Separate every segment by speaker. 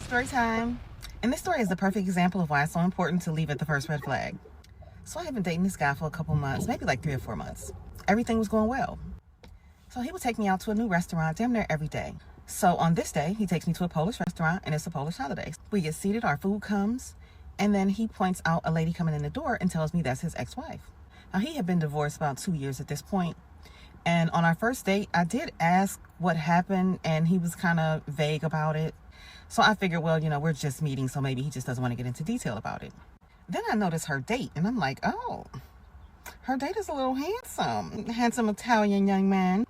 Speaker 1: Story time. And this story is the perfect example of why it's so important to leave at the first red flag. So I had been dating this guy for a couple months, maybe like 3 or 4 months. Everything was going well. So he would take me out to a new restaurant damn near every day. So on this day, he takes me to a Polish restaurant and it's a Polish holiday. We get seated, our food comes, and then he points out a lady coming in the door and tells me that's his ex-wife. Now he had been divorced about 2 years at this point. And on our first date, I did ask what happened and he was kind of vague about it. So I figured, well, we're just meeting, so maybe he just doesn't want to get into detail about it. Then I noticed her date, and I'm like, oh, her date is a little handsome Italian young man.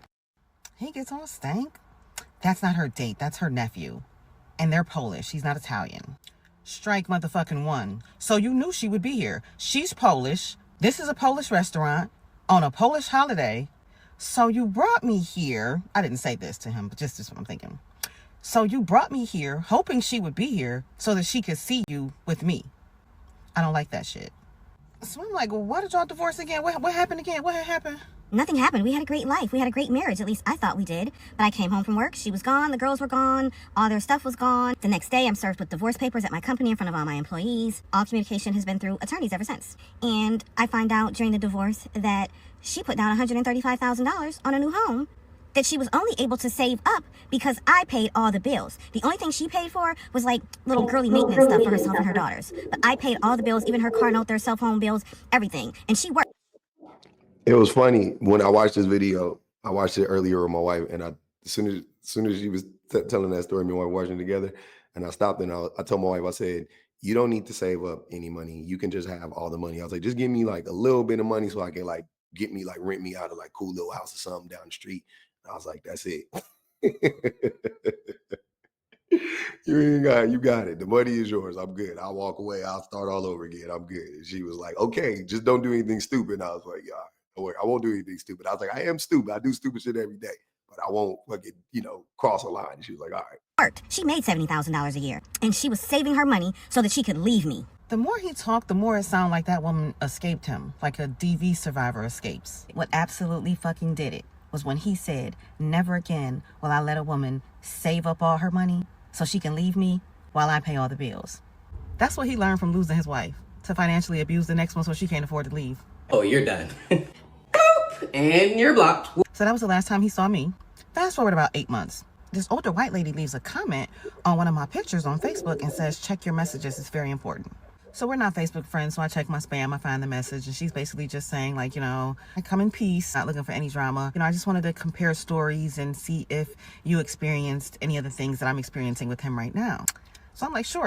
Speaker 1: He gets on a stank. That's not her date, that's her nephew. And they're Polish, he's not Italian. Strike motherfucking one. So you knew she would be here. She's Polish. This is a Polish restaurant on a Polish holiday. So you brought me here. I didn't say this to him, but just what I'm thinking. So you brought me here hoping she would be here so that she could see you with me. I don't like that shit. So I'm like, well, why did y'all divorce again? What happened again? What had happened?
Speaker 2: Nothing happened. We had a great life. We had a great marriage. At least I thought we did. But I came home from work. She was gone. The girls were gone. All their stuff was gone. The next day, I'm served with divorce papers at my company in front of all my employees. All communication has been through attorneys ever since. And I find out during the divorce that she put down $135,000 on a new home that she was only able to save up because I paid all the bills. The only thing she paid for was like little girly maintenance stuff for herself and her daughters. But I paid all the bills, even her car note, their cell phone bills, everything. And she worked.
Speaker 3: It was funny when I watched this video. I watched it earlier with my wife, and as soon as she was telling that story, me and my wife watching it together, and I stopped and I told my wife, I said, "You don't need to save up any money. You can just have all the money." I was like, "Just give me like a little bit of money so I can like get me like rent me out of like cool little house or something down the street." And I was like, "That's it." You got it. The money is yours. I'm good. I'll walk away. I'll start all over again. I'm good. And she was like, "Okay, just don't do anything stupid." And I was like, "Yeah, don't worry. I won't do anything stupid." I was like, "I am stupid. I do stupid shit every day, but I won't fucking, cross a line." And she was like, "All right."
Speaker 2: Worked. She made $70,000 a year, and she was saving her money so that she could leave me.
Speaker 1: The more he talked, the more it sounded like that woman escaped him, like a DV survivor escapes. What absolutely fucking did it was when he said, "Never again will I let a woman save up all her money so she can leave me while I pay all the bills." That's what he learned from losing his wife, to financially abuse the next one so she can't afford to leave.
Speaker 4: Oh, you're done. And you're blocked.
Speaker 1: So that was the last time he saw me. Fast forward about 8 months. This older white lady leaves a comment on one of my pictures on Facebook and says, "Check your messages, it's very important." So we're not Facebook friends, so I check my spam, I find the message, and she's basically just saying like, I come in peace, not looking for any drama. I just wanted to compare stories and see if you experienced any of the things that I'm experiencing with him right now. So I'm like, sure,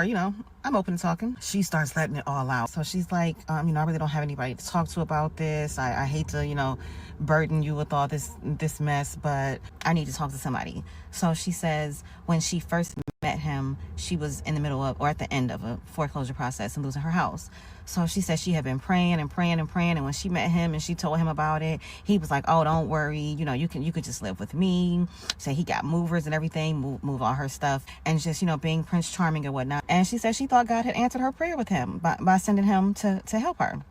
Speaker 1: I'm open to talking. She starts letting it all out. So she's like, I really don't have anybody to talk to about this. I hate to, burden you with all this mess, but I need to talk to somebody. So she says when she first met him, she was in the middle of, or at the end of a foreclosure process and losing her house. So she said she had been praying and praying and praying. And when she met him and she told him about it, he was like, "Oh, don't worry. You could just live with me." Say he got movers and everything, move all her stuff, and just, being Prince Charming and whatnot. And she said she thought God had answered her prayer with him by sending him to help her.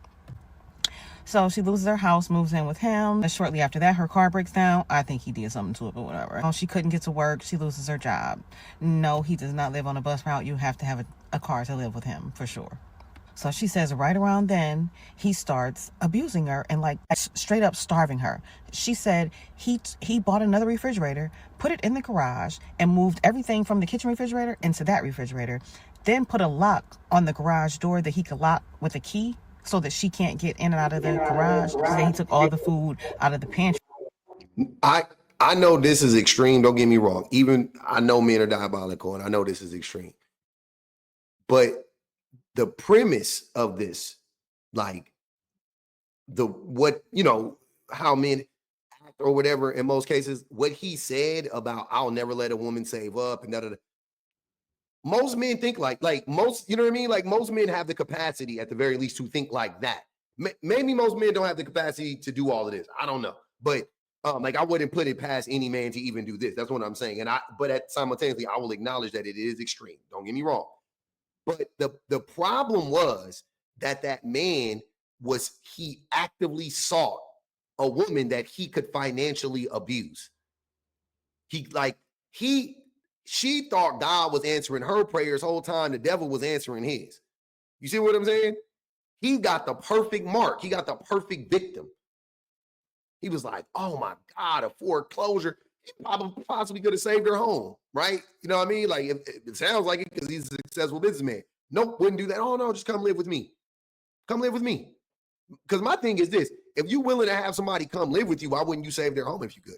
Speaker 1: So she loses her house, moves in with him. And shortly after that, her car breaks down. I think he did something to it, but whatever. She couldn't get to work. She loses her job. No, he does not live on a bus route. You have to have a car to live with him, for sure. So she says right around then, he starts abusing her and like straight up starving her. She said he bought another refrigerator, put it in the garage, and moved everything from the kitchen refrigerator into that refrigerator. Then put a lock on the garage door that he could lock with a key so that she can't get in and out of the garage. She said he took all the food out of the pantry.
Speaker 3: I know this is extreme. Don't get me wrong. Even I know men are diabolical, and I know this is extreme. But the premise of this, like how men act or whatever, in most cases, what he said about "I'll never let a woman save up" and da. Most men think like most, you know what I mean? Like most men have the capacity at the very least to think like that. Maybe most men don't have the capacity to do all of this. I don't know. But I wouldn't put it past any man to even do this. That's what I'm saying. But simultaneously, I will acknowledge that it is extreme. Don't get me wrong. But the problem was that man he actively sought a woman that he could financially abuse. She thought God was answering her prayers whole time. The devil was answering his. You see what I'm saying? He got the perfect mark. He got the perfect victim. He was like, oh my God, a foreclosure. He probably possibly could have saved her home, right? You know what I mean? Like, it sounds like it because he's a successful businessman. Nope, wouldn't do that. Oh no, just come live with me. Come live with me. Because my thing is this: if you're willing to have somebody come live with you, why wouldn't you save their home if you could?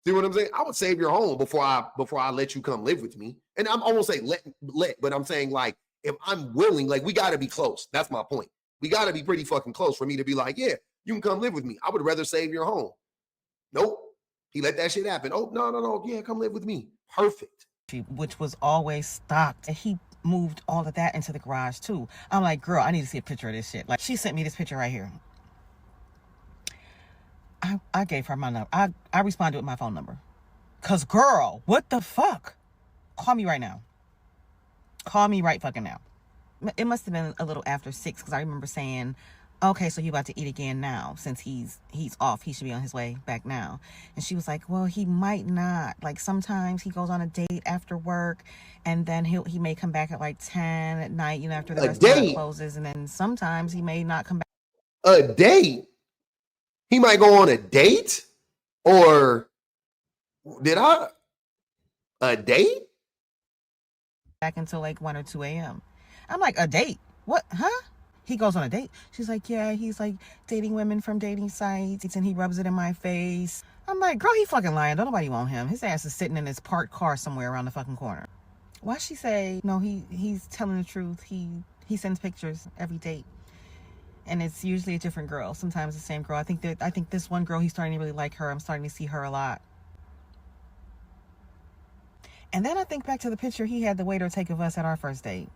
Speaker 3: See what I'm saying? I would save your home before I let you come live with me. And I won't say let, but I'm saying, like, if I'm willing, like, we got to be close. That's my point. We got to be pretty fucking close for me to be like, yeah, you can come live with me. I would rather save your home. Nope. He let that shit happen. Oh, no. Yeah, come live with me. Perfect.
Speaker 1: Which was always stocked. And he moved all of that into the garage too. I'm like, girl, I need to see a picture of this shit. Like, she sent me this picture right here. I gave her my number. I responded with my phone number. Cause girl, what the fuck? Call me right now. Call me right fucking now. It must have been a little after 6 because I remember saying, okay, so you about to eat again now since he's off. He should be on his way back now. And she was like, well, he might not. Like, sometimes he goes on a date after work and then he may come back at like 10 at night, you know, after the restaurant closes. And then sometimes he may not come back.
Speaker 3: A date? He might go on a date? Or a date?
Speaker 1: Back until like 1 or 2 a.m. I'm like, a date? What? Huh? He goes on a date. She's like, yeah, he's like dating women from dating sites and he rubs it in my face. I'm like, girl, he fucking lying. Don't nobody want him. His ass is sitting in his parked car somewhere around the fucking corner. Why she say, no, he's telling the truth. He sends pictures every date. And it's usually a different girl. Sometimes the same girl. I think this one girl, he's starting to really like her. I'm starting to see her a lot. And then I think back to the picture he had the waiter take of us at our first date.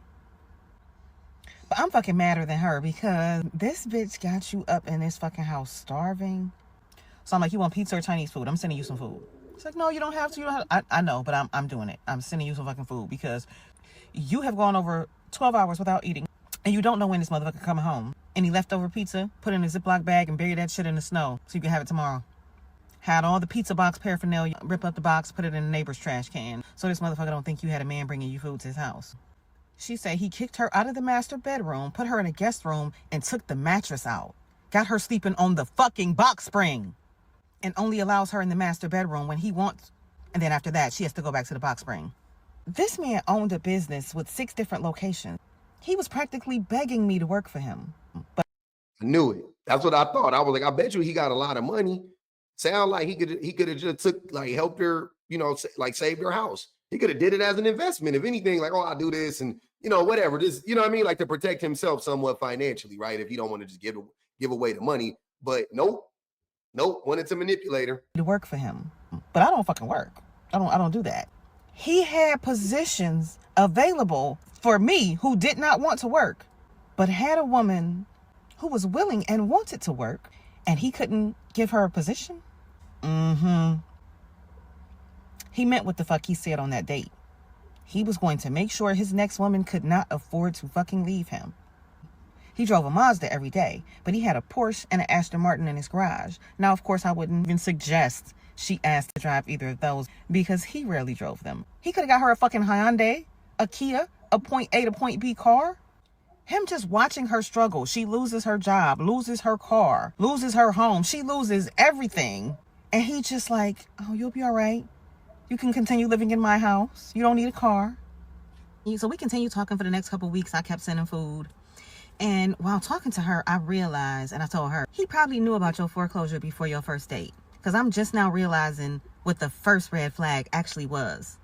Speaker 1: But I'm fucking madder than her because this bitch got you up in this fucking house starving. So I'm like, you want pizza or Chinese food? I'm sending you some food. It's like, no, you don't have to. You don't have to. I know, but I'm doing it. I'm sending you some fucking food because you have gone over 12 hours without eating and you don't know when this motherfucker coming home. Any leftover pizza, put it in a Ziploc bag and bury that shit in the snow so you can have it tomorrow. Had all the pizza box paraphernalia, rip up the box, put it in the neighbor's trash can so this motherfucker don't think you had a man bringing you food to his house. She said he kicked her out of the master bedroom, put her in a guest room, and took the mattress out. Got her sleeping on the fucking box spring. And only allows her in the master bedroom when he wants. And then after that, she has to go back to the box spring. This man owned a business with 6 different locations. He was practically begging me to work for him. But
Speaker 3: I knew it. That's what I thought. I was like, I bet you he got a lot of money. Sound like he could have just helped her, like saved her house. He could have did it as an investment. If anything, like, oh, I'll do this and, whatever. This, you know what I mean? Like to protect himself somewhat financially, right? If you don't want to just give away the money. But nope, wanted to manipulate her.
Speaker 1: To work for him. But I don't fucking work. I don't do that. He had positions available for me who did not want to work, but had a woman who was willing and wanted to work, and he couldn't give her a position. He meant what the fuck he said on that date. He was going to make sure his next woman could not afford to fucking leave him. He drove a Mazda every day, but he had a Porsche and an Aston Martin in his garage. Now, of course, I wouldn't even suggest she asked to drive either of those because he rarely drove them. He could have got her a fucking Hyundai, a Kia, a point A to point B car. Him just watching her struggle. She loses her job, loses her car, loses her home. She loses everything. And he just like, oh, you'll be all right. You can continue living in my house. You don't need a car. So we continued talking for the next couple of weeks. I kept sending food. And while talking to her, I realized, and I told her, he probably knew about your foreclosure before your first date. Because I'm just now realizing what the first red flag actually was.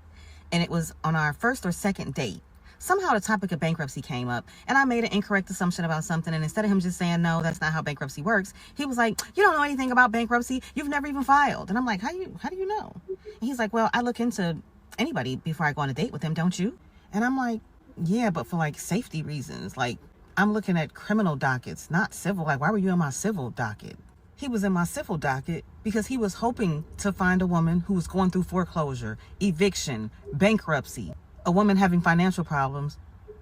Speaker 1: And it was on our first or second date. Somehow the topic of bankruptcy came up and I made an incorrect assumption about something. And instead of him just saying, no, that's not how bankruptcy works, he was like, you don't know anything about bankruptcy. You've never even filed. And I'm like, how do you know? And he's like, well, I look into anybody before I go on a date with them, don't you? And I'm like, yeah, but for like safety reasons. Like, I'm looking at criminal dockets, not civil. Like, why were you in my civil docket? He was in my civil docket because he was hoping to find a woman who was going through foreclosure, eviction, bankruptcy, a woman having financial problems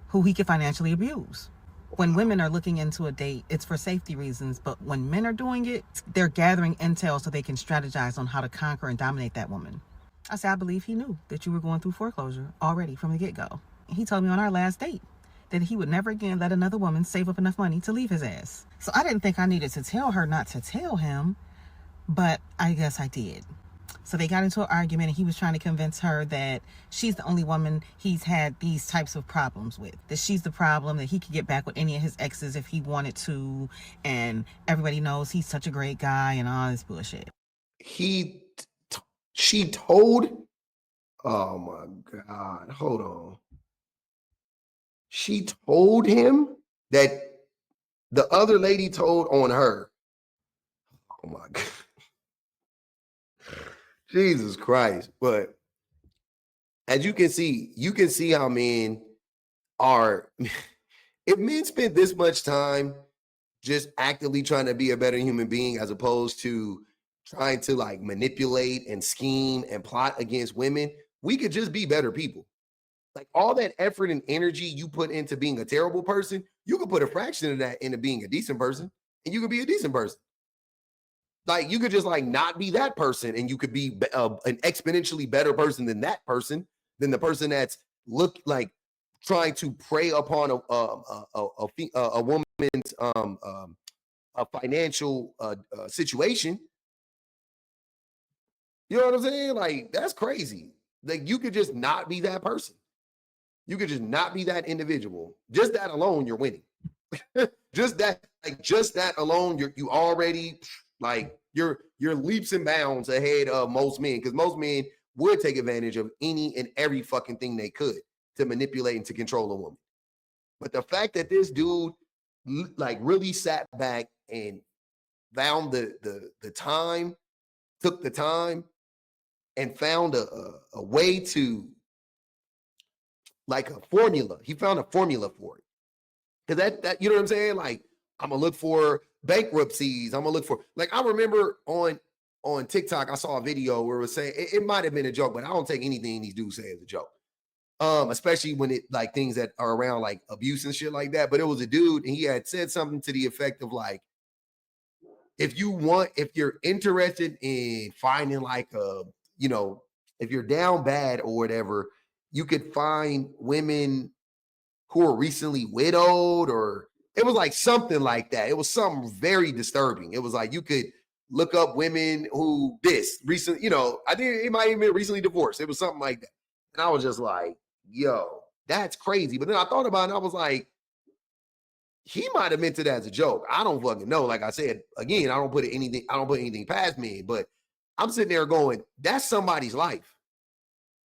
Speaker 1: who he could financially abuse. When women are looking into a date, it's for safety reasons. But when men are doing it, they're gathering intel so they can strategize on how to conquer and dominate that woman. I said, I believe he knew that you were going through foreclosure already from the get-go. He told me on our last date that he would never again let another woman save up enough money to leave his ass. So I didn't think I needed to tell her not to tell him, but I guess I did. So they got into an argument and he was trying to convince her that she's the only woman he's had these types of problems with. That she's the problem, that he could get back with any of his exes if he wanted to. And everybody knows he's such a great guy and all this bullshit.
Speaker 3: She told, oh my God, hold on. She told him that the other lady told on her. Oh my God. Jesus Christ. But as you can see how men are, if men spend this much time just actively trying to be a better human being as opposed to trying to like manipulate and scheme and plot against women, we could just be better people. Like all that effort and energy you put into being a terrible person, you could put a fraction of that into being a decent person, and you could be a decent person. Like you could just like not be that person, and you could be an exponentially better person than that person, than the person that's trying to prey upon a woman's a financial situation. You know what I'm saying? Like that's crazy. Like you could just not be that person. You could just not be that individual. Just that alone, you're winning. just that alone, you already like you're leaps and bounds ahead of most men, because most men would take advantage of any and every fucking thing they could to manipulate and to control a woman. But the fact that this dude like really sat back and found the time, took the time, and found a way to like a formula. He found a formula for it. Because that you know what I'm saying? Like, I'm gonna look for bankruptcies. I'm gonna look for, like, I remember on TikTok, I saw a video where it was saying it might have been a joke, but I don't take anything these dudes say as a joke. Especially when it like things that are around like abuse and shit like that. But it was a dude and he had said something to the effect of like, if you're interested in finding like if you're down bad or whatever, you could find women who are recently widowed, or it was like something like that. It was something very disturbing. It was like you could look up women who I think it might even be recently divorced. It was something like that. And I was just like, yo, that's crazy. But then I thought about it and I was like, he might have meant it as a joke. I don't fucking know. Like I said, again, I don't put anything past me, but I'm sitting there going, that's somebody's life.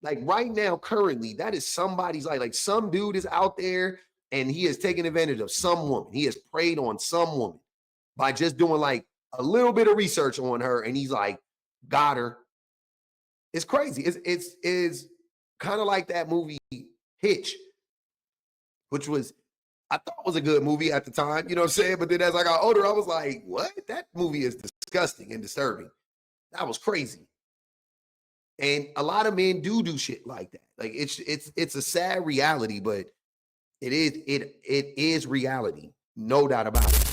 Speaker 3: Like right now, currently, that is somebody's life. Like some dude is out there and he has taken advantage of some woman. He has preyed on some woman by just doing like a little bit of research on her, and he's like, got her. It's crazy. It's kind of like that movie Hitch, which was, I thought was a good movie at the time, you know what I'm saying? But then as I got older, I was like, what? That movie is disgusting and disturbing. That was crazy. And a lot of men do shit like that. Like it's a sad reality, but it is reality. No doubt about it.